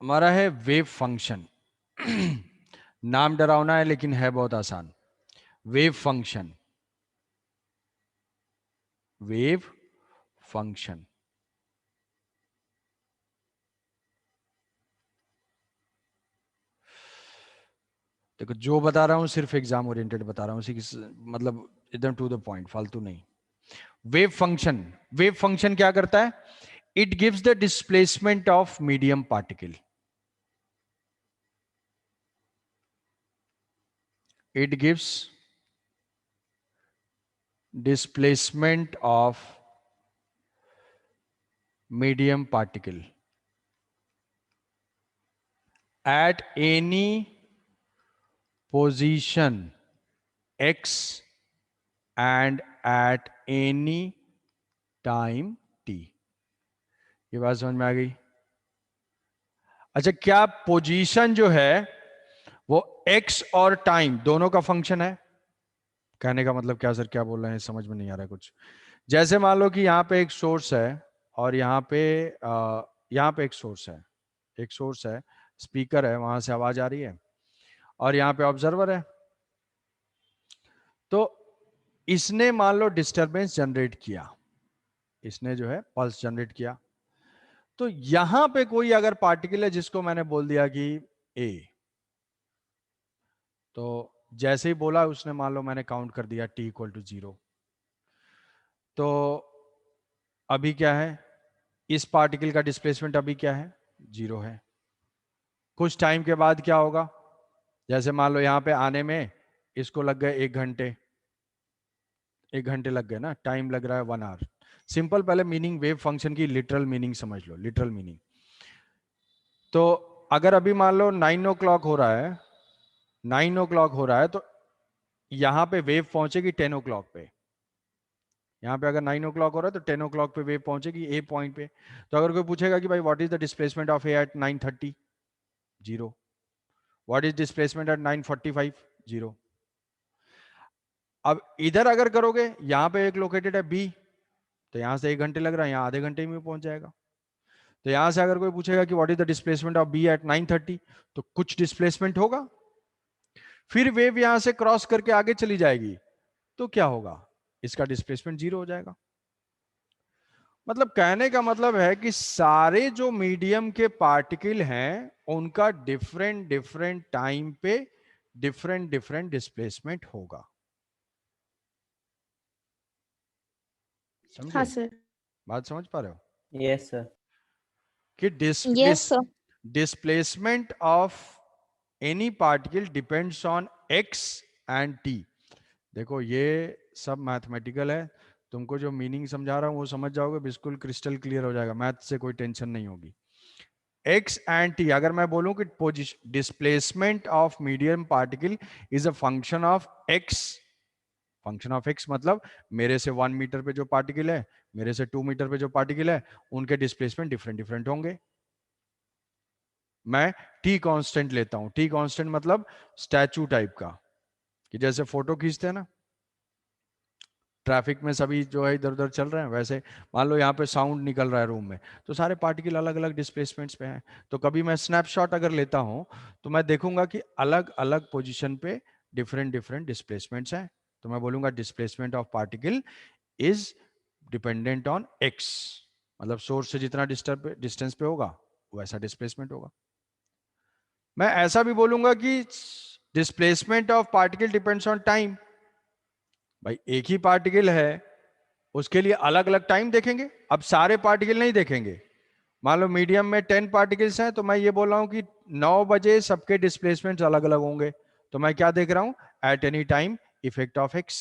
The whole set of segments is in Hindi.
हमारा है वेव फंक्शन। नाम डरावना है लेकिन है बहुत आसान। Wave function, wave function. देखो जो बता रहा हूं सिर्फ एग्जाम ओरिएंटेड बता रहा हूं, मतलब एकदम टू द पॉइंट, फालतू नहीं। वेव फंक्शन, वेव फंक्शन क्या करता है? It gives the displacement of medium particle. It gives displacement of medium particle at any position x and at any time t। ये बात समझ में आ गई? अच्छा, क्या पोजीशन जो है वो x और टाइम दोनों का फंक्शन है? कहने का मतलब क्या सर, क्या बोल रहे हैं, समझ में नहीं आ रहा है कुछ। जैसे मान लो कि यहां पे एक सोर्स है और यहां पे एक सोर्स है, एक सोर्स है, स्पीकर है, वहां से आवाज आ रही है, और यहां पे ऑब्जर्वर है। तो इसने मान लो डिस्टरबेंस जनरेट किया, इसने जो है पल्स जनरेट किया। तो यहां पे कोई अगर पार्टिकल है जिसको मैंने बोल दिया कि ए, तो जैसे ही बोला उसने, मान लो मैंने काउंट कर दिया t इक्वल टू 0, तो अभी क्या है, इस पार्टिकल का डिस्प्लेसमेंट अभी क्या है, 0 है। कुछ टाइम के बाद क्या होगा, जैसे मान लो यहां पे आने में इसको लग गए 1 घंटे, 1 घंटे लग गए ना, टाइम लग रहा है 1 आवर। सिंपल, पहले मीनिंग वेव फंक्शन की लिटरल मीनिंग समझ लो, लिटरल मीनिंग। तो अगर अभी मान लो 9 o'clock हो रहा है, 9 o'clock हो रहा है, तो यहां पे वेव पहुंचेगी 10 o'clock पे। यहां पे अगर 9 o'clock हो रहा है तो 10 o'clock पे वेव पहुंचेगी ए पॉइंट पे। तो अगर कोई पूछेगा कि भाई what is the displacement of A at 9:30, 0। What is displacement at 9:45, 0। अब इधर अगर करोगे, यहां पे एक लोकेटेड है बी, तो यहां से 1 घंटे लग रहा है, यहां आधे घंटे में पहुंच जाएगा। तो यहां से अगर कोई पूछेगा कि what is the displacement of B at 9:30, तो कुछ डिस्प्लेसमेंट होगा, फिर वेव यहां से क्रॉस करके आगे चली जाएगी, तो क्या होगा, इसका डिस्प्लेसमेंट 0 हो जाएगा। मतलब कहने का मतलब है कि सारे जो मीडियम के पार्टिकल हैं उनका डिफरेंट डिफरेंट टाइम पे डिफरेंट डिफरेंट डिस्प्लेसमेंट होगा। हाँ समझे? सर। बात समझ पा रहे हो यस सर। कि yes sir. Displacement of any particle depends on x and T. देखो ये सब मैथमेटिकल है, तुमको जो मीनिंग समझा रहा हूं वो समझ जाओगे, बिल्कुल क्रिस्टल क्लियर हो जाएगा, मैथ से कोई टेंशन नहीं होगी। एक्स एंड टी, अगर मैं बोलूं कि displacement of medium particle is a function of x, function of x मतलब मेरे से 1 मीटर पे जो पार्टिकल है, मेरे से 2 मीटर पे जो पार्टिकल है, उनके डिस्प्लेसमेंट डिफरेंट डिफरेंट होंगे। मैं टी कांस्टेंट लेता हूं, टी कांस्टेंट मतलब स्टैचू टाइप का, कि जैसे फोटो खींचते हैं ना, ट्रैफिक में सभी जो है इधर उधर चल रहे हैं, वैसे मान लो यहाँ पे साउंड निकल रहा है रूम में, तो सारे पार्टिकल अलग अलग डिस्प्लेसमेंट्स पे हैं। तो कभी मैं स्नैपशॉट अगर लेता हूं तो मैं देखूंगा कि अलग अलग पोजीशन पे डिफरेंट डिफरेंट डिस्प्लेसमेंट्स हैं। तो मैं बोलूंगा displacement of particle is dependent on x, मतलब सोर्स से जितना डिस्टेंस पे होगा वैसा डिस्प्लेसमेंट होगा। मैं ऐसा भी बोलूंगा कि displacement of particle depends on time. भाई एक ही पार्टिकल है, उसके लिए अलग अलग टाइम देखेंगे, अब सारे पार्टिकल नहीं देखेंगे। मान लो मीडियम में 10 पार्टिकल्स हैं, तो मैं ये बोल रहा हूं कि 9 बजे सबके डिस्प्लेसमेंट अलग अलग होंगे। तो मैं क्या देख रहा हूं, at any time effect of x.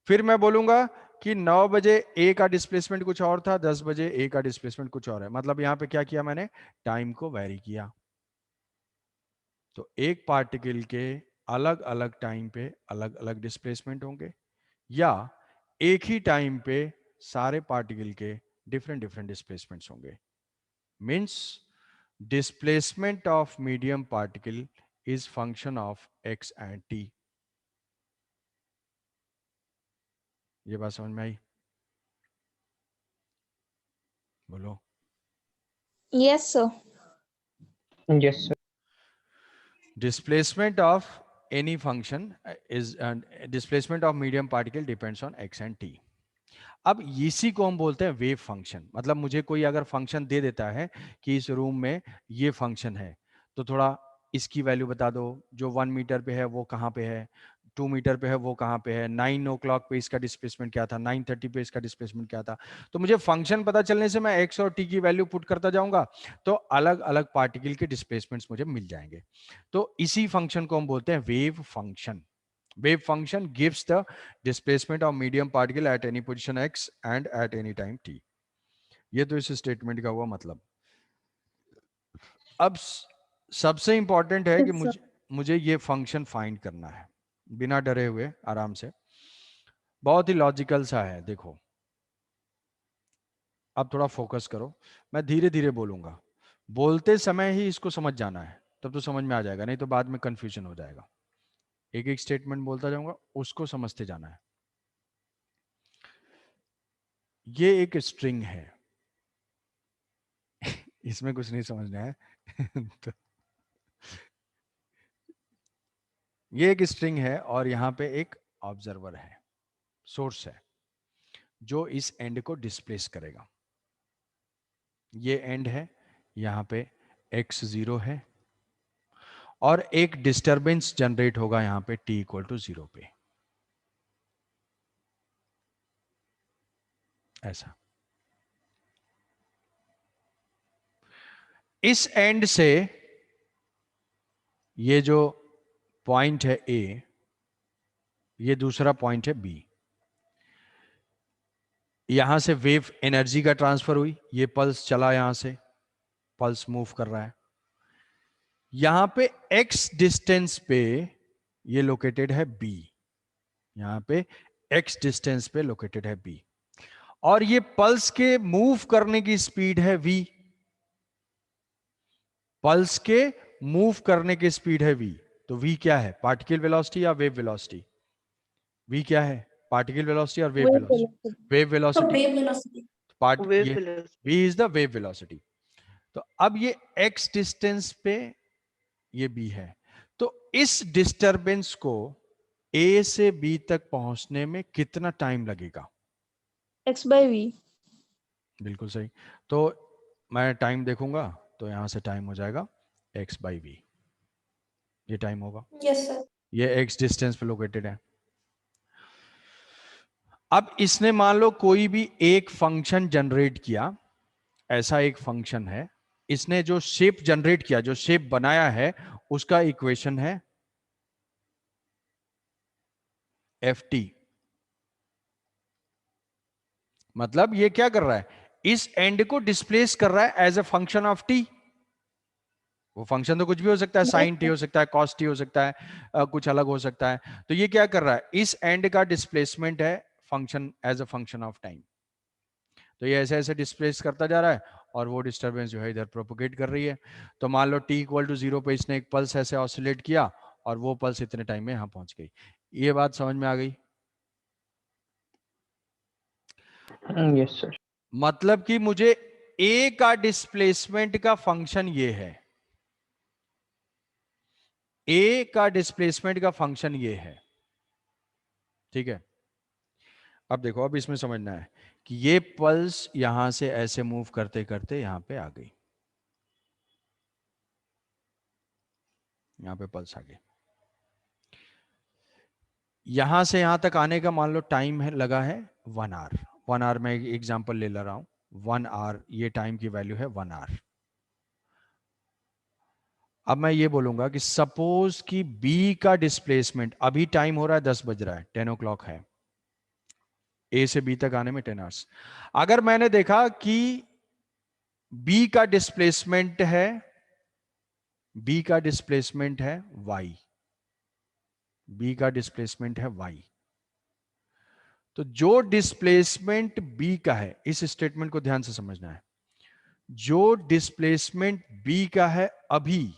फिर मैं बोलूंगा कि 9 बजे ए का डिस्प्लेसमेंट कुछ और था, 10 बजे ए का डिस्प्लेसमेंट कुछ और है, मतलब यहां पे क्या किया मैंने, टाइम को वैरी किया। तो एक पार्टिकल के अलग अलग टाइम पे अलग अलग डिस्प्लेसमेंट होंगे, या एक ही टाइम पे सारे पार्टिकल के डिफरेंट डिफरेंट डिस्प्लेसमेंट्स होंगे। Means displacement of medium particle is function of x and T. ये बात समझ में आई? बोलो। Yes sir. Yes, sir. Displacement of any function is displacement of medium particle depends on x and t. अब इसी को हम बोलते हैं वेव फंक्शन। मतलब मुझे कोई अगर फंक्शन दे देता है कि इस रूम में ये फंक्शन है, तो थोड़ा इसकी वैल्यू बता दो, जो 1 मीटर पे है वो कहाँ पे है, 2 मीटर पे है वो कहाँ पे है, 9 o'clock पे इसका डिस्प्लेसमेंट क्या था, 9:30 पे इसका डिस्प्लेसमेंट क्या था। तो मुझे फंक्शन पता चलने से मैं एक्स और टी की वैल्यू पुट करता जाऊंगा, तो अलग अलग पार्टिकल के डिस्प्लेसमेंट्स मुझे मिल जाएंगे। तो इसी फंक्शन को हम बोलते हैं wave function. Wave function gives the displacement of medium particle at any position x and at any time t. ये तो इस स्टेटमेंट का हुआ मतलब। अब सबसे इंपॉर्टेंट है कि Yes, sir. मुझे ये फंक्शन फाइंड करना है बिना डरे हुए, आराम से। बहुत ही लॉजिकल सा है, देखो। अब थोड़ा फोकस करो, मैं धीरे धीरे बोलूंगा, बोलते समय ही इसको समझ जाना है, तब तो समझ में आ जाएगा, नहीं तो बाद में कंफ्यूजन हो जाएगा। एक एक स्टेटमेंट बोलता जाऊंगा, उसको समझते जाना है। ये एक स्ट्रिंग है, इसमें कुछ नहीं समझना है। तो ये एक स्ट्रिंग है और यहां पे एक ऑब्जर्वर है, सोर्स है, जो इस एंड को डिस्प्लेस करेगा। ये एंड है, यहां पे x0 है और एक डिस्टरबेंस जनरेट होगा यहां पे t=0 पे, ऐसा। इस एंड से ये जो पॉइंट है A, ये दूसरा पॉइंट है B। यहां से वेव एनर्जी का ट्रांसफर हुई, ये पल्स चला, यहां से पल्स मूव कर रहा है। यहां पे x डिस्टेंस पे ये लोकेटेड है B, यहां पे x डिस्टेंस पे लोकेटेड है B, और ये पल्स के मूव करने की स्पीड है v। पल्स के मूव करने की स्पीड है v। तो v क्या है, पार्टिकल वेलोसिटी या वेव वेलोसिटी? v क्या है, पार्टिकल वेलोसिटी और wave Wave velocity? velocity. Wave velocity. Wave velocity. Part Wave ये velocity. v is the wave velocity. तो अब ये x डिस्टेंस पे ये b है, तो इस डिस्टरबेंस को a से b तक पहुंचने में कितना टाइम लगेगा? X by V. बिल्कुल सही। तो मैं टाइम देखूंगा, तो यहां से टाइम हो जाएगा x/v, ये टाइम होगा। Yes, sir. ये x डिस्टेंस पे लोकेटेड है। अब इसने मान लो कोई भी एक फंक्शन जनरेट किया, ऐसा एक फंक्शन है, इसने जो शेप जनरेट किया, जो शेप बनाया है, उसका इक्वेशन है ft। मतलब ये क्या कर रहा है, इस एंड को डिस्प्लेस कर रहा है as a function of t। वो फंक्शन तो कुछ भी हो सकता है, साइन टी हो सकता है, कॉस टी हो सकता है, कुछ अलग हो सकता है। तो ये क्या कर रहा है, इस एंड का डिस्प्लेसमेंट है function as a function of time. तो ये ऐसे ऐसे डिस्प्लेस करता जा रहा है और वो डिस्टरबेंस जो है इधर प्रोपोगेट कर रही है। तो मान लो t=0 पे इसने एक पल्स ऐसे ऑसिलेट किया और वो पल्स इतने टाइम में यहां पहुंच गई। ये बात समझ में आ गई? Yes, sir. मतलब कि मुझे a का डिस्प्लेसमेंट का फंक्शन ये है, a का डिस्प्लेसमेंट का फंक्शन ये है, ठीक है। अब देखो, अब इसमें समझना है कि ये पल्स यहां से ऐसे मूव करते करते यहां पे आ गई, यहां पे पल्स आ गई। यहां से यहां तक आने का मान लो टाइम है, लगा है 1 आवर। 1 आवर में एग्जांपल ले रहा हूं, 1 आवर, ये टाइम की वैल्यू है 1 आवर। अब मैं ये बोलूंगा कि सपोज कि B का डिस्प्लेसमेंट, अभी टाइम हो रहा है 10 बज रहा है, 10 o'clock है, A से B तक आने में 10 आवर्स। अगर मैंने देखा कि B का डिस्प्लेसमेंट है, B का डिस्प्लेसमेंट है y, B का डिस्प्लेसमेंट है y, तो जो डिस्प्लेसमेंट B का है, इस स्टेटमेंट को ध्यान से समझना है, जो डिस्प्लेसमेंट B का है अभी,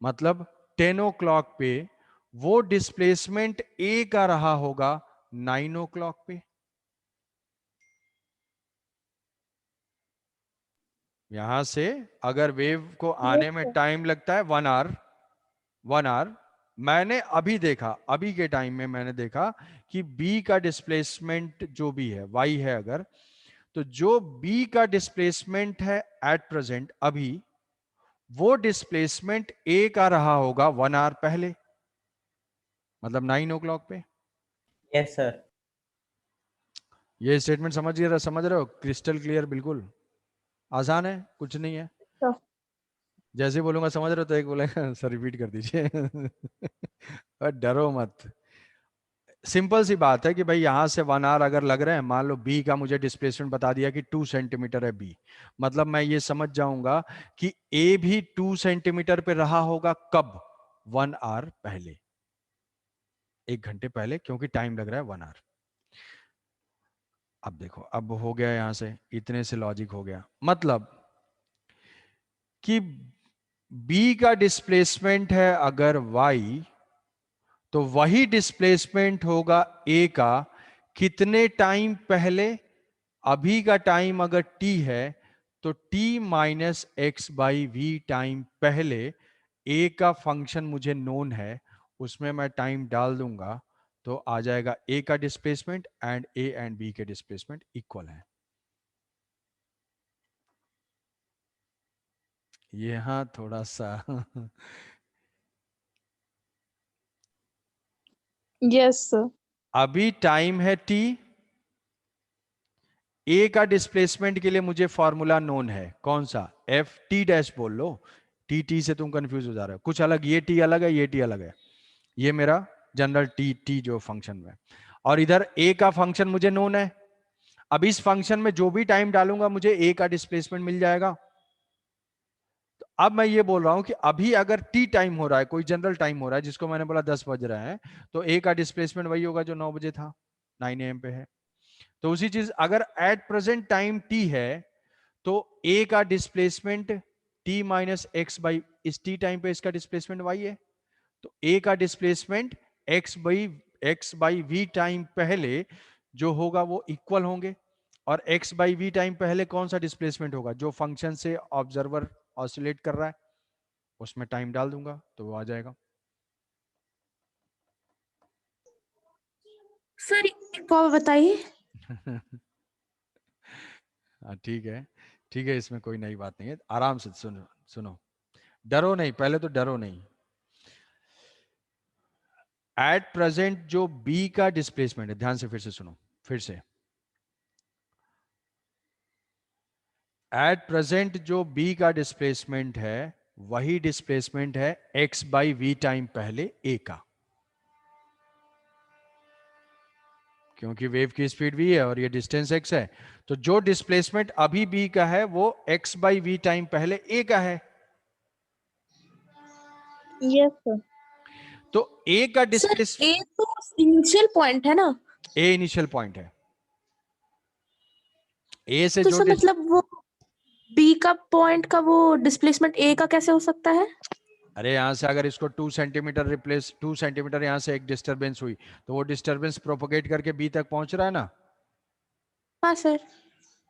मतलब 10 o'clock पे, वो डिस्प्लेसमेंट A का रहा होगा 9 o'clock पे। यहां से अगर वेव को आने में टाइम लगता है 1 आवर, मैंने अभी देखा, अभी के टाइम में मैंने देखा कि बी का डिस्प्लेसमेंट जो भी है y है अगर, तो जो बी का डिस्प्लेसमेंट है एट प्रेजेंट अभी, वो डिस्प्लेसमेंट ए का रहा होगा 1 आवर पहले, मतलब 9 o'clock पे। Yes sir. ये स्टेटमेंट समझ रहे हो? क्रिस्टल क्लियर, बिल्कुल आसान है, कुछ नहीं है। तो जैसे ही बोलूंगा समझ रहे हो तो एक बोलेगा सर रिपीट कर दीजिए। और डरो मत, सिंपल सी बात है कि भाई यहां से 1 आवर अगर लग रहे हैं, मान लो बी का मुझे डिस्प्लेसमेंट बता दिया कि 2 सेंटीमीटर है बी, मतलब मैं ये समझ जाऊंगा कि ए भी 2 सेंटीमीटर पे रहा होगा कब? 1 आवर पहले, 1 घंटे पहले, क्योंकि टाइम लग रहा है 1 आवर। अब देखो, अब हो गया, यहां से इतने से लॉजिक हो गया, मतलब कि बी का डिस्प्लेसमेंट है अगर y, तो वही डिस्प्लेसमेंट होगा ए का कितने टाइम पहले? अभी का टाइम अगर t है तो t minus x by v time पहले। ए का फंक्शन मुझे नोन है, उसमें मैं टाइम डाल दूंगा तो आ जाएगा ए का displacement, and A and B के डिस्प्लेसमेंट इक्वल है। यहां थोड़ा सा yes sir. अभी टाइम है t, ए का डिस्प्लेसमेंट के लिए मुझे फॉर्मूला नोन है, कौन सा? एफ टी डैश बोल लो, टी टी से तुम कंफ्यूज हो जा रहे हो, कुछ अलग, ये टी अलग है, ये टी अलग है, ये मेरा जनरल टी टी जो फंक्शन में, और इधर ए का फंक्शन मुझे नोन है। अब इस फंक्शन में जो भी टाइम डालूंगा मुझे ए का डिस्प्लेसमेंट मिल जाएगा। तो अब मैं ये बोल रहा हूं कि अभी अगर टी टाइम हो रहा है, कोई जनरल टाइम हो रहा है जिसको मैंने बोला 10 बज रहे हैं, तो ए का डिस्प्लेसमेंट वही होगा जो 9 बजे था, 9 AM पे है। तो उसी चीज, अगर एट प्रेजेंट टाइम टी है तो ए का displacement T minus x by, इस टी टाइम पे इसका डिस्प्लेसमेंट वाई है, तो ए का displacement x by v time पहले जो होगा वो इक्वल होंगे। और एक्स बाई वी टाइम पहले कौन सा डिस्प्लेसमेंट होगा? जो फंक्शन से ऑब्जर्वर ऑसिलेट कर रहा है, उसमें टाइम डाल दूंगा तो वो आ जाएगा। सर एक और बताइए। हाँ ठीक है, ठीक है, इसमें कोई नई बात नहीं है, आराम से सुनो सुनो, डरो नहीं, पहले तो डरो नहीं। एट प्रेजेंट जो बी का डिस्प्लेसमेंट है, ध्यान से फिर से सुनो, फिर से, एट प्रेजेंट जो बी का डिस्प्लेसमेंट है वही डिस्प्लेसमेंट है एक्स बाई वी टाइम पहले ए का, क्योंकि वेव की स्पीड v है और ये डिस्टेंस x है, तो जो डिस्प्लेसमेंट अभी b का है वो x बाई वी टाइम पहले a का है। yes sir. तो a का सर डिस्प्लेस, ए तो इनिशियल पॉइंट है ना? a इनिशियल पॉइंट है, a से तो जो सर मतलब वो बी का पॉइंट का वो डिस्प्लेसमेंट ए का कैसे हो सकता है? अरे यहां से अगर इसको 2 सेंटीमीटर रिप्लेस, 2 सेंटीमीटर यहां से एक डिस्टरबेंस हुई तो वो डिस्टरबेंस प्रोपोगेट करके b तक पहुंच रहा है ना, हाँ सर।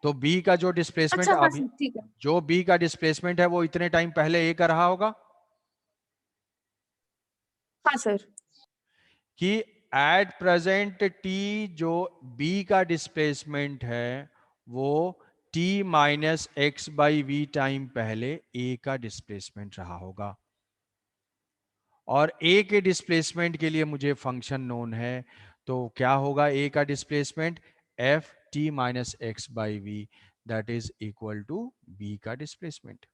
तो b का जो डिस्प्लेसमेंट अच्छा हाँ अभी, सर ठीक है। जो b का डिस्प्लेसमेंट है वो इतने टाइम पहले a का रहा होगा, हाँ सर। कि एट प्रेजेंट t जो b का डिस्प्लेसमेंट है वो t minus x by v time पहले a का डिस्प्लेसमेंट रहा होगा, और a के डिस्प्लेसमेंट के लिए मुझे फंक्शन नोन है, तो क्या होगा a का displacement? F T minus x by v, that is equal to b का डिस्प्लेसमेंट,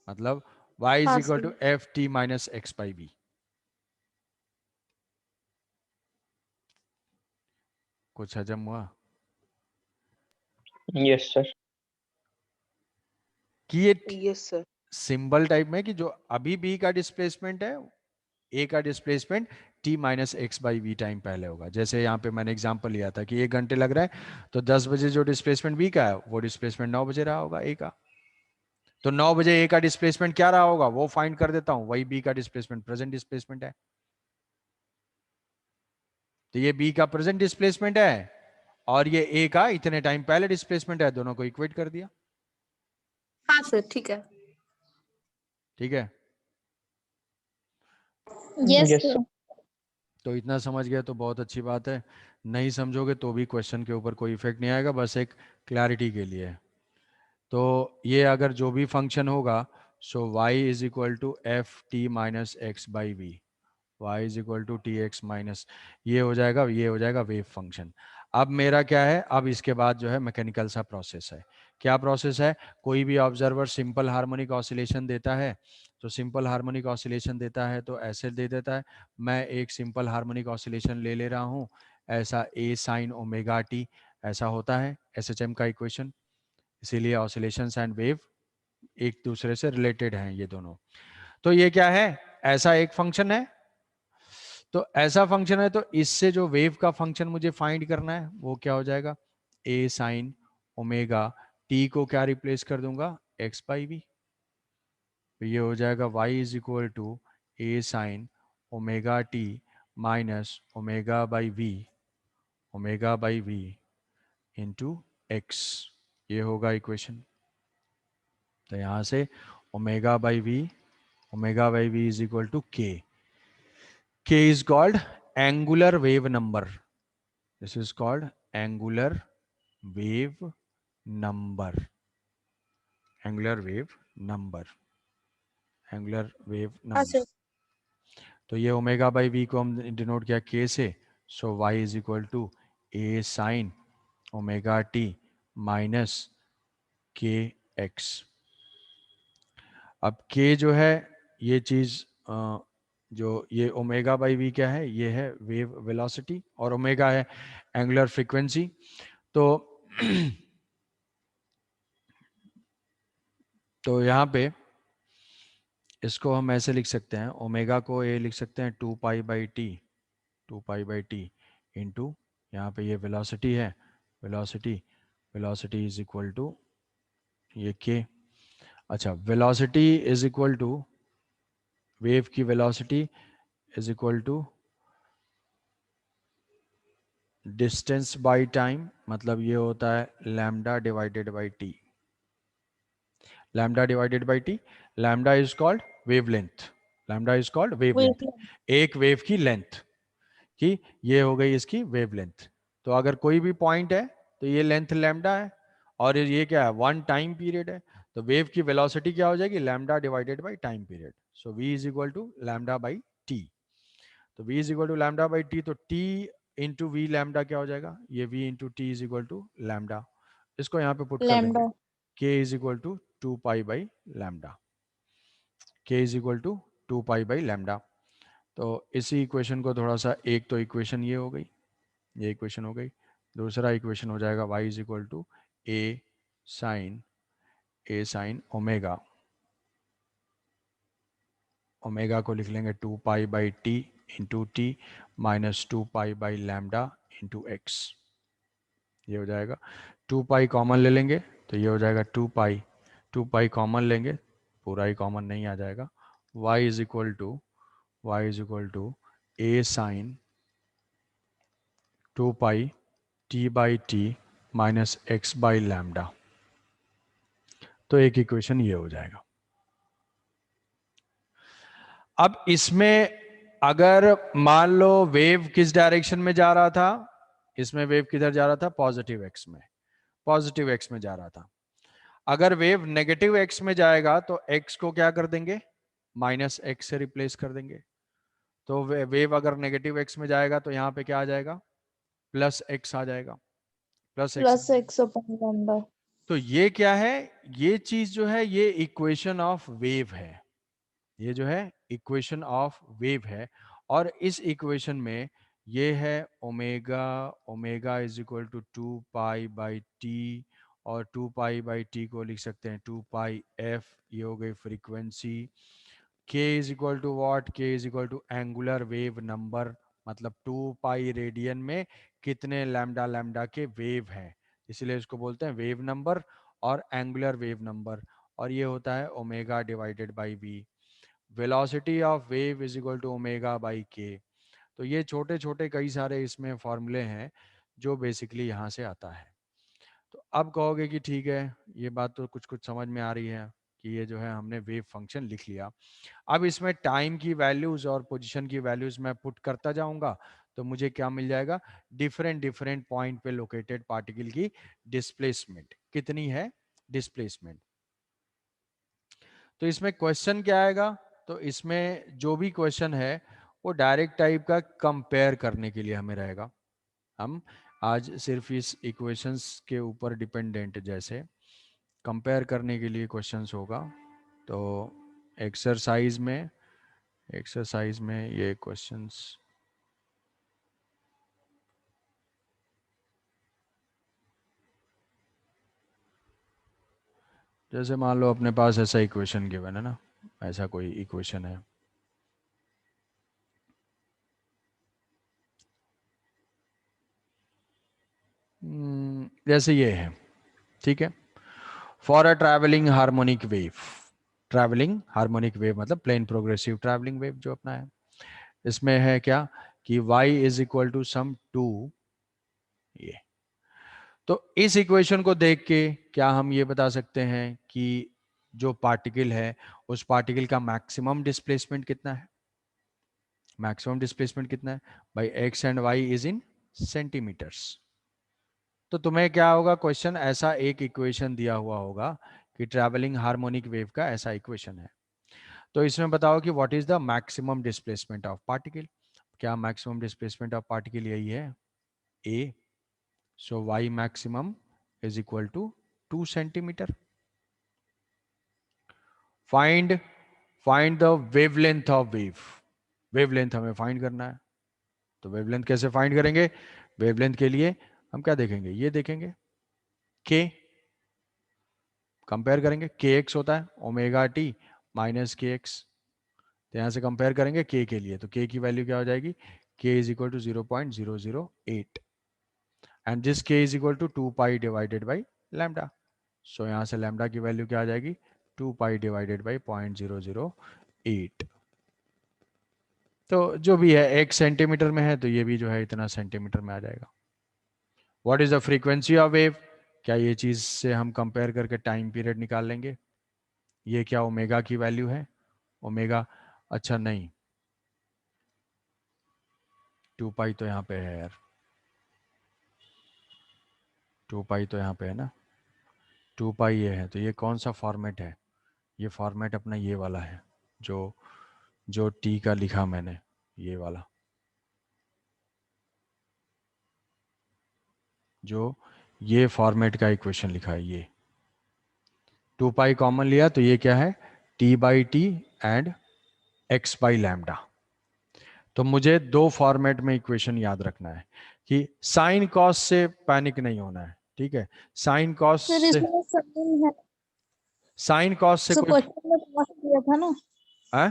मतलब y इज हाँ equal sir. To F T minus x by v. कुछ हजम हुआ Yes, sir. कि ये यस सर। सिंबल टाइप में, कि जो अभी b का डिस्प्लेसमेंट है, a का displacement t minus x by v time पहले होगा। जैसे यहाँ पे मैंने एग्जांपल लिया था कि 1 घंटे लग रहा है, तो 10 बजे जो डिस्प्लेसमेंट b का है वो डिस्प्लेसमेंट 9 बजे रहा होगा a का, तो 9 बजे a का डिस्प्लेसमेंट क्या रहा होगा वो फाइंड कर देता हूं, वही b का डिस्प्लेसमेंट प्रेजेंट डिस्प्लेसमेंट है, तो ये b का प्रेजेंट डिस्प्लेसमेंट है, और ये ए का इतने टाइम पहले डिस्प्लेसमेंट है, दोनों को इक्वेट कर दिया। हाँ सर ठीक है। ठीक है, Yes, Yes, sir. sir. तो इतना समझ गया तो बहुत अच्छी बात है। नहीं समझोगे तो भी क्वेश्चन के ऊपर कोई इफेक्ट नहीं आएगा, बस एक क्लैरिटी के लिए। तो ये अगर जो भी फंक्शन होगा, so y is equal to F T minus x by v, y is equal to T x minus, ये हो जाएगा वेव फंक्शन। अब मेरा क्या है, अब इसके बाद जो है मैकेनिकल सा प्रोसेस है। क्या प्रोसेस है, कोई भी ऑब्जर्वर सिंपल हार्मोनिक ऑसिलेशन देता है, तो सिंपल हार्मोनिक ऑसिलेशन देता है तो ऐसे दे देता है। मैं एक सिंपल हार्मोनिक ऑसिलेशन ले रहा हूँ, ऐसा ए साइन ओमेगा टी, ऐसा होता है एसएचएम का इक्वेशन। इसीलिए ऑसिलेशंस एंड वेव एक दूसरे से रिलेटेड हैं ये दोनों। तो ये क्या है, ऐसा एक फंक्शन है, तो ऐसा फंक्शन है, तो इससे जो वेव का फंक्शन मुझे फाइंड करना है वो क्या हो जाएगा, ए साइन ओमेगा टी को क्या रिप्लेस कर दूंगा, एक्स बाई वी। तो ये हो जाएगा y is equal to A sine omega T minus omega by v into x. ये होगा इक्वेशन। तो यहाँ से omega by v is equal to K. K is called angular wave number. This is called angular wave number, angular wave number, angular wave हाँ नंबर। सर। तो ये ओमेगा बाई वी को हम डिनोट किया के से, so y is equal to A sine omega T minus K x. अब k जो है ये चीज जो ये ओमेगा बाई वी क्या है, ये है वेव वेलोसिटी, और ओमेगा है एंगुलर फ्रीक्वेंसी। तो तो यहाँ पे इसको हम ऐसे लिख सकते हैं, ओमेगा को ये लिख सकते हैं 2 पाई बाई टी इंटू, यहाँ पे ये वेलोसिटी है, वेलोसिटी इज इक्वल टू ये के। अच्छा, velocity is equal to, wave की velocity is equal to distance by time, मतलब ये होता है lambda divided by T. Lambda divided by T, lambda is called wavelength, lambda is called wavelength, Wavelength. एक वेव की लेंथ की, ये हो गई इसकी वेवलेंथ। तो अगर कोई भी पॉइंट है तो ये लेंथ लैम्डा है, और ये क्या है, वन टाइम पीरियड है, तो वेव की वेलोसिटी क्या हो जाएगी, lambda divided by time period. So v is equal to lambda by T. तो v is equal to lambda by T, तो t इंटू वी लैम्डा क्या हो जाएगा, ये v into T is equal to lambda. इसको यहाँ पे पुट कर देंगे, Lambda. k is equal to 2 pi by lambda, k is equal to 2 pi by lambda. तो इसी इक्वेशन को थोड़ा सा, एक तो इक्वेशन ये हो गई, ये इक्वेशन हो गई, दूसरा इक्वेशन हो जाएगा y is equal to A sine omega, omega को लिख लेंगे 2 pi by T into T minus 2 pi by lambda into x. ये हो जाएगा 2 पाई कॉमन ले लेंगे तो ये हो जाएगा 2 पाई कॉमन लेंगे, पूरा ही कॉमन नहीं आ जाएगा। y is equal to A sine 2 pi T by T minus x by lambda. तो एक इक्वेशन ये हो जाएगा। अब इसमें अगर मान लो वेव किस डायरेक्शन में जा रहा था, इसमें वेव किधर जा रहा था, पॉजिटिव एक्स में, पॉजिटिव एक्स में जा रहा था। अगर वेव नेगेटिव एक्स में जाएगा तो एक्स को क्या कर देंगे, माइनस एक्स से रिप्लेस कर देंगे। तो वेव अगर नेगेटिव एक्स में जाएगा तो यहाँ पे क्या आ जाएगा, प्लस एक्स आ जाएगा, plus x. Plus x upon lambda. तो ये क्या है, ये चीज जो है ये इक्वेशन ऑफ वेव है, ये जो है इक्वेशन ऑफ वेव है। और इस इक्वेशन में ये है omega, omega is equal to 2 pi by T, और 2 पाई बाई टी को लिख सकते हैं 2 पाई एफ, ये हो गई frequency. k is equal to what, k is equal to angular wave number, मतलब 2 पाई रेडियन में कितने लैम्डा लैम्डा के वेव हैं, इसलिए इसको बोलते हैं वेव नंबर और एंगुलर वेव नंबर। और ये होता है omega divided by v. Velocity of wave is equal to omega by K. तो ये छोटे छोटे कई सारे इसमें फॉर्मूले हैं जो बेसिकली यहाँ से आता है। तो अब कहोगे कि ठीक है, ये बात तो कुछ कुछ समझ में आ रही है कि ये जो है हमने वेव फंक्शन लिख लिया। अब इसमें टाइम की वैल्यूज और पोजीशन की वैल्यूज मैं पुट करता जाऊंगा, तो मुझे क्या मिल जाएगा, डिफरेंट डिफरेंट पॉइंट पे लोकेटेड पार्टिकल की डिस्प्लेसमेंट कितनी है, डिस्प्लेसमेंट। तो इसमें क्वेश्चन क्या आएगा, तो इसमें जो भी क्वेश्चन है वो डायरेक्ट टाइप का कंपेयर करने के लिए हमें रहेगा। हम आज सिर्फ इस इक्वेशंस के ऊपर डिपेंडेंट, जैसे कंपेयर करने के लिए क्वेश्चंस होगा। तो एक्सरसाइज में ये क्वेश्चंस, जैसे मान लो अपने पास ऐसा इक्वेशन गिवन है ना, ऐसा कोई इक्वेशन है, जैसे ये है, ठीक है। For a travelling harmonic wave मतलब प्लेन प्रोग्रेसिव ट्रैवलिंग वेव जो अपना है, इसमें है क्या कि y is equal to some 2, ये। तो इस इक्वेशन को देख के क्या हम ये बता सकते हैं कि जो पार्टिकल है उस पार्टिकल का मैक्सिमम डिस्प्लेसमेंट कितना है, मैक्सिमम डिस्प्लेसमेंट कितना है भाई, x and y is in centimetres. तो तुम्हें क्या होगा, क्वेश्चन ऐसा एक इक्वेशन दिया हुआ होगा कि ट्रैवलिंग हार्मोनिक वेव का ऐसा इक्वेशन है, तो इसमें बताओ कि what is the maximum displacement of particle. क्या मैक्सिमम डिस्प्लेसमेंट ऑफ पार्टिकल यही है, a, so y maximum is equal to 2 centimetre. Find the wavelength of wavelength हमें फाइंड करना है। तो वेवलेंथ कैसे फाइंड करेंगे, वेवलेंथ के लिए हम क्या देखेंगे, ये देखेंगे k, कंपेयर करेंगे, kx होता है omega T minus K x. तो यहां से कंपेयर करेंगे k के लिए, तो k की वैल्यू क्या हो जाएगी, k is equal to 0.008 and this k is equal to 2 pi divided by lambda. So यहां से लैम्डा की वैल्यू क्या आ जाएगी, 2 पाई डिवाइडेड बाई 0.008। तो जो भी है 1 सेंटीमीटर में है, तो ये भी जो है इतना सेंटीमीटर में आ जाएगा। What is the frequency of wave, क्या ये चीज से हम कंपेयर करके टाइम पीरियड निकाल लेंगे। ये क्या ओमेगा की वैल्यू है, ओमेगा, अच्छा नहीं, 2 पाई तो यहाँ पे है यार, 2 पाई तो यहाँ पे है ना, 2 पाई ये है, तो ये कौन सा फॉर्मेट है, ये फॉर्मेट अपना ये वाला है, जो जो टी का लिखा मैंने, ये वाला, जो ये फॉर्मेट का इक्वेशन लिखा है, ये 2 पाई कॉमन लिया तो ये क्या है, T by T and x by lambda. तो मुझे दो फॉर्मेट में इक्वेशन याद रखना है कि साइन कॉस से पैनिक नहीं होना है, ठीक है। साइन कॉस सर से, इसमें साइन है, साइन कॉस से सो कोई क्वेश्चन में कॉस दिया था ना, है?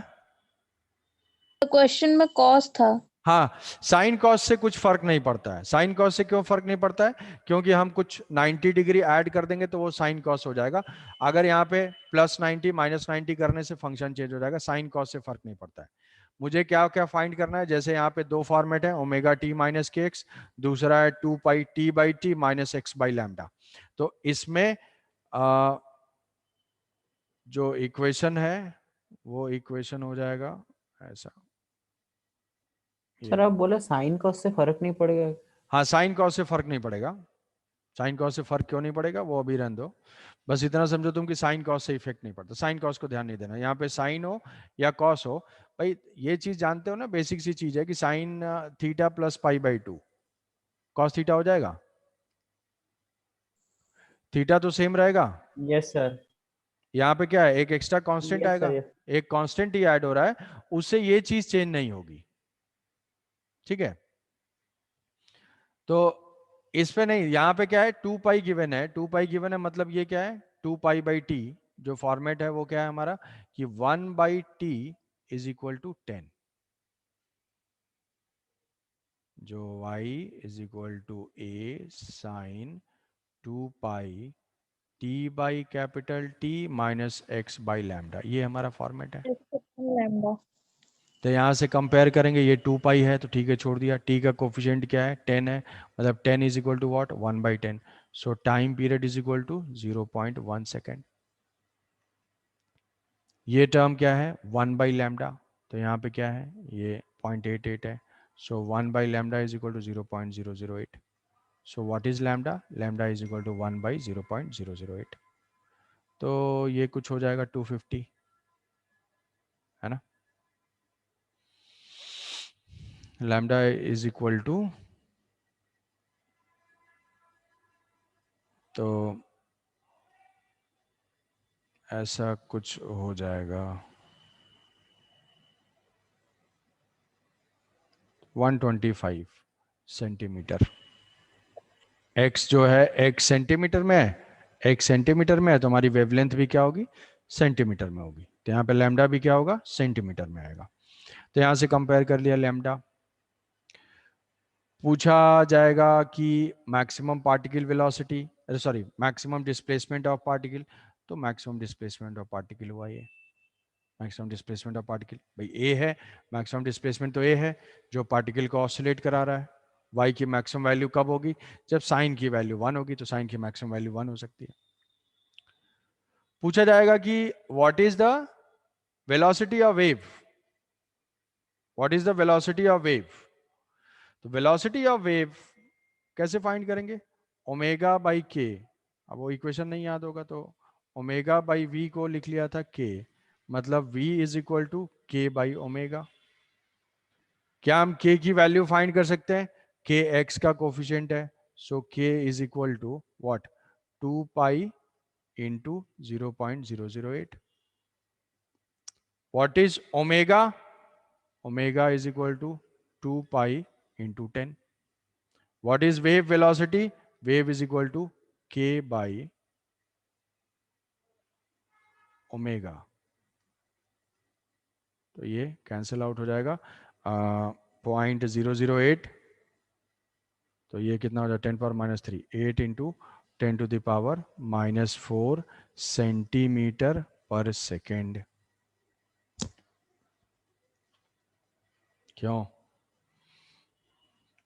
तो क्वेश्चन में कॉस था। हाँ, साइन कॉस से कुछ फर्क नहीं पड़ता है। साइन कॉस से क्यों फर्क नहीं पड़ता है, क्योंकि हम कुछ 90 डिग्री ऐड कर देंगे तो वो साइन कॉस हो जाएगा। अगर यहाँ पे +90 -90 करने से फंक्शन चेंज हो जाएगा, साइन कॉस से फर्क नहीं पड़ता है। मुझे क्या क्या फाइंड करना है, जैसे यहाँ पे दो फॉर्मेट है, omega T minus K X, दूसरा है 2 pi T by T minus x by lambda. तो इसमें जो इक्वेशन है वो इक्वेशन हो जाएगा ऐसा, सर आप बोले साइन कॉस से फर्क नहीं पड़ेगा। हाँ, साइन कॉस से फर्क नहीं पड़ेगा। साइन कॉस से फर्क क्यों नहीं पड़ेगा, वो अभी रहने दो, बस इतना समझो तुम कि साइन कॉस से इफेक्ट नहीं पड़ता। साइन कॉस को ध्यान नहीं देना, यहाँ पे साइन हो या कॉस हो, भाई ये चीज जानते हो ना, बेसिक सी चीज है कि sine theta plus pi by 2 cos theta हो जाएगा, थीटा तो सेम रहेगा। Yes sir. यहाँ पे क्या है, एक एक्स्ट्रा कांस्टेंट यस सर। आएगा, एक कांस्टेंट ही ऐड हो रहा है, उससे ये चीज चेंज नहीं होगी, ठीक है। तो इस पे नहीं, यहाँ पे क्या है, 2 पाई गिवन है, 2 पाई गिवन है मतलब ये क्या है, 2 पाई बाई टी, जो फॉर्मेट है वो क्या है हमारा कि 1 by T is equal to 10, जो y is equal to a sine 2 pi T by capital T minus x by lambda, ये हमारा फॉर्मेट है। लैम्डा। तो यहाँ से कंपेयर करेंगे, ये 2 पाई है तो ठीक है छोड़ दिया। टी का कोफिशिएंट क्या है 10 है, मतलब 10 is equal to what 1/10। So time period is equal to 0.1 second. ये टर्म क्या है 1/λ, तो यहाँ पे क्या है ये 0.88 है। So 1/λ is equal to 0.008। So what is lambda, lambda is equal to 1/0.008। तो ये कुछ हो जाएगा 250, है ना। लैम्डा इज इक्वल टू, तो ऐसा कुछ हो जाएगा 125 सेंटीमीटर। x जो है x सेंटीमीटर में है, x सेंटीमीटर में है तो हमारी वेवलेंथ भी क्या होगी सेंटीमीटर में होगी। तो यहाँ पे लैम्डा भी क्या होगा सेंटीमीटर में आएगा। तो यहाँ से कंपेयर कर लिया लैम्डा। पूछा जाएगा कि maximum particle velocity, sorry maximum displacement of particle, तो मैक्सिमम डिस्प्लेसमेंट ऑफ पार्टिकल हुआ ये, मैक्सिमम डिस्प्लेसमेंट ऑफ पार्टिकल भाई ए है, मैक्सिमम डिस्प्लेसमेंट तो ए है जो पार्टिकल को ऑसिलेट करा रहा है। y की मैक्सिमम वैल्यू कब होगी, जब साइन की वैल्यू 1 होगी, तो साइन की मैक्सिमम वैल्यू 1 हो सकती है। पूछा जाएगा कि what is the velocity of wave, what is the velocity of wave. तो वेलोसिटी ऑफ वेव कैसे फाइंड करेंगे, ओमेगा बाई के। अब वो इक्वेशन नहीं याद होगा तो ओमेगा बाई वी को लिख लिया था के, मतलब v इज इक्वल टू के बाई ओमेगा। क्या हम k की वैल्यू फाइंड कर सकते हैं, k x का कोफिशिएंट है, so k is equal to what 2 pi into 0.008। What is omega, omega is equal to 2 pi into 10। What is wave velocity, wave is equal to k by omega. तो ये कैंसिल आउट हो जाएगा 0.008, तो ये कितना हो जाएगा 10⁻³ 8 इंटू 10⁻⁻4 सेंटीमीटर पर सेकेंड। क्यों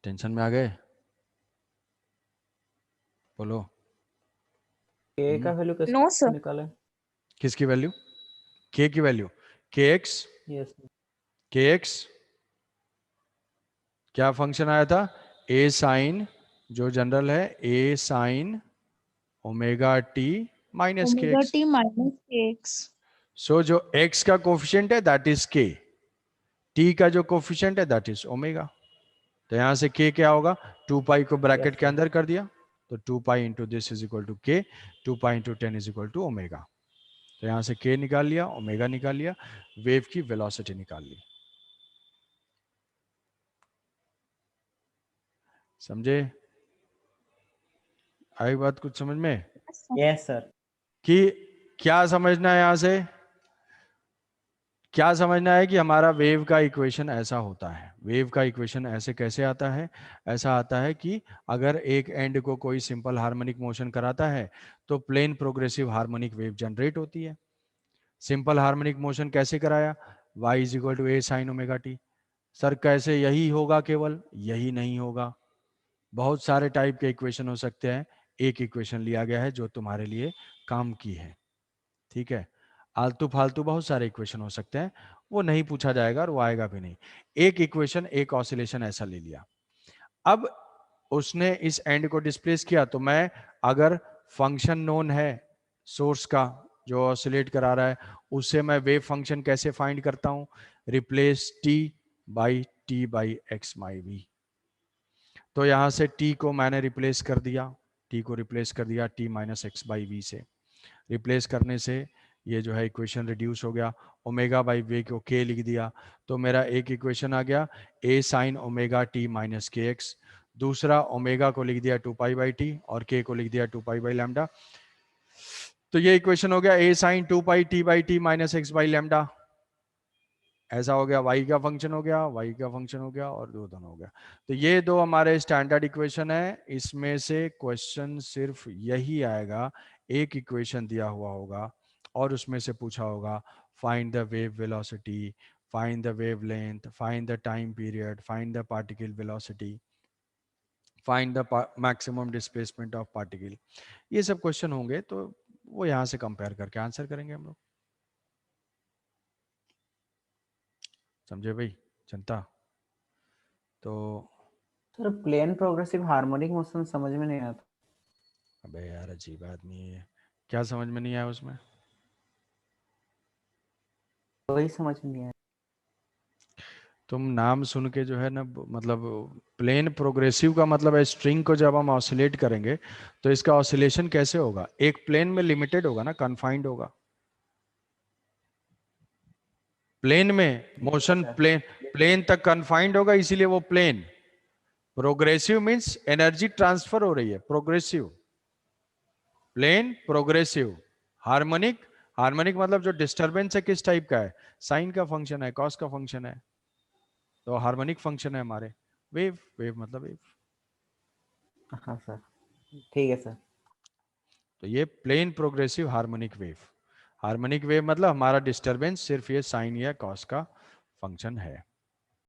टेंशन में आ गए, बोलो। के का वैल्यू कैसे No, sir. निकालें? किसकी वैल्यू, k की वैल्यू, kx, यस kx क्या फंक्शन आया था a साइन, जो जनरल है a sine omega T minus के Omega x. t minus kx. सो जो x का कोफिशिएंट है दैट इज k, t का जो कोफिशिएंट है दैट इज ओमेगा। तो यहां से k क्या होगा 2 पाई को ब्रैकेट के अंदर कर दिया, तो 2 pi into this is equal to k, 2 pi into 10 is equal to omega. तो यहां से k निकाल लिया, ओमेगा निकाल लिया, वेव की वेलोसिटी निकाल ली। समझे, आई बात कुछ समझ में, यस सर। कि क्या समझना है यहां से, क्या समझना है कि हमारा वेव का इक्वेशन ऐसा होता है। वेव का इक्वेशन ऐसे कैसे आता है, ऐसा आता है कि अगर एक एंड को कोई सिंपल हार्मोनिक मोशन कराता है तो plane progressive harmonic wave generate होती है। सिंपल हार्मोनिक मोशन कैसे कराया, y is equal to a sine omega T. Sir कैसे, यही होगा केवल, यही नहीं होगा, बहुत सारे टाइप के इक्वेशन हो सकते हैं। एक इक्वेशन लिया गया है जो तुम्हारे लिए काम की है, ठीक है। आलतू फालतू बहुत सारे इक्वेशन हो सकते हैं, वो नहीं पूछा जाएगा और वो आएगा भी नहीं। एक इक्वेशन, एक ऑसिलेशन ऐसा ले लिया। अब उसने इस एंड को डिस्प्लेस किया, तो मैं अगर फंक्शन नोन है सोर्स का जो ऑसिलेट करा रहा है, उससे मैं वेव फंक्शन कैसे फाइंड करता हूं, replace t by T by x my v. तो यहां से t को मैंने रिप्लेस कर दिया, t को रिप्लेस कर दिया t minus x by v से। रिप्लेस करने से ये जो है इक्वेशन रिड्यूस हो गया, ओमेगा बाई वे को k लिख दिया, तो मेरा एक इक्वेशन आ गया a sine omega T minus K X. दूसरा ओमेगा को लिख दिया 2 पाई बाई टी और k को लिख दिया 2 पाई बाई लैम्डा। तो ये इक्वेशन हो गया a sine 2 pi T by T minus x by lambda. ऐसा हो गया, y का फंक्शन हो गया, y का फंक्शन हो गया और दो दोनों हो गया। तो ये दो हमारे स्टैंडर्ड इक्वेशन है। इसमें से क्वेश्चन सिर्फ यही आएगा, एक इक्वेशन दिया हुआ होगा और उसमें से पूछा होगा find the wave velocity, find the wavelength, find the time period, find the particle velocity, find the maximum displacement of particle. ये सब क्वेश्चन होंगे तो वो यहाँ से कंपेयर करके आंसर करेंगे हम लोग। समझे भाई जनता? तो sir plane progressive harmonic motion समझ में नहीं आता। अबे यार अजीब आदमी है, क्या समझ में नहीं आया उसमें? वही समझ में नहीं आया। तुम नाम सुन के जो है ना, मतलब प्लेन प्रोग्रेसिव का मतलब है स्ट्रिंग को जब हम ऑसिलेट करेंगे तो इसका ऑसिलेशन कैसे होगा? एक प्लेन में लिमिटेड होगा ना, कन्फाइंड होगा। प्लेन में मोशन प्लेन तक कन्फाइंड होगा, इसीलिए वो plane. Progressive means energy transfer हो रही है, progressive. Plane progressive. Harmonic, harmonic मतलब जो डिस्टरबेंस है किस टाइप का है? साइन का फंक्शन है, कॉस का फंक्शन है, तो हार्मोनिक फंक्शन है हमारे। वेव, वेव मतलब वेव। हाँ सर, ठीक है सर। तो ये plane progressive harmonic wave. Harmonic wave मतलब हमारा डिस्टरबेंस सिर्फ ये साइन या कॉस का फंक्शन है।